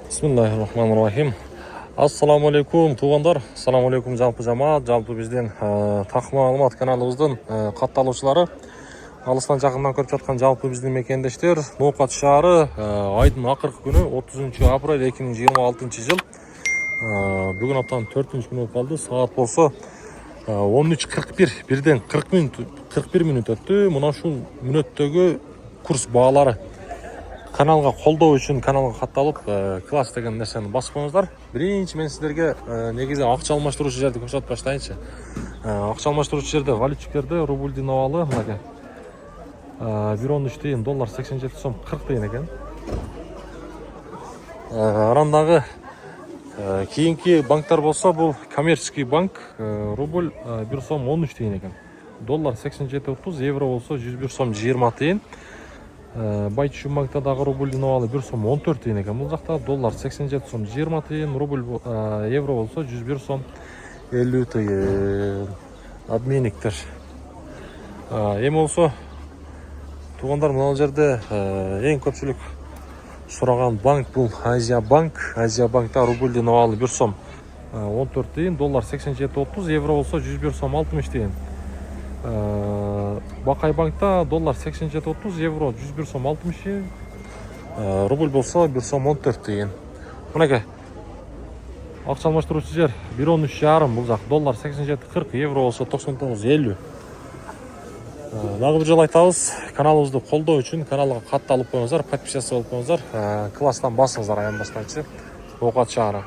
Bismillahirrahmanirrahim. Assalamu alaikum туғандар. Assalamu alaikum жалпы жамаат, жалпы бізден Тақы Маалымат каналыбыздың катталуучулары. Алыстан жақындан көріп жатқан жалпы біздің мекендештер. Ноқат шаары айдың ақырғы күні 30 апрель 2026 жыл. Бүгін аптаның 4-ші күні қалды. Сағат болса 13:41. Бірден 41 минут өтті. Мұна шу минуттегі курс бағалары. Каналға қолдау үшін каналға хатталып, класс деген нәрсені басып қойыңыздар. Бірінші мен сіздерге негізі ақша алмаштырушы жерді көрсетіп баштайыншы. Ақша алмаштырушы жерде валютчиктерде рубль динавалы мынаке. 1.13 тиын, доллар 87 сом 40 тиын екен. Арандағы кейінгі банктар болса, бұл коммерческий банк, рубль 1 сом 13 тиын екен. Доллар 87.30, евро болса 101 сом 20 тиын. Байтүшін банктадағы рубль динавалы 1 сом 14 тиын екен. Бұл жақта доллар 87 сом 20 тиын, рубль евро болса 101 сом 50 тиын. Обменниктер. Ем болса, туғандар мұнал жерде ең көпшілік сұраған банк бұл Азия банк. Азия банкта рубль динавалы 1 сом 14 тиын, доллар 87.30, евро болса 101 сом 60 тиын. Бақай банкта доллар 87.30, евро 101 сом 60 тиын, рубль болса 1 сом 14 тиын. Мұнеке ақша алмаштырушы жер 1.13 бұл жақ, доллар 87.40, евро болса 99.50. Дағы бір жол айтабыз, каналымызды қолдау үшін каналға қатты алып қойыңыздар, подписчасы болып қойыңыздар, класстан басыңыздар аянбастан. Ноқат шаары.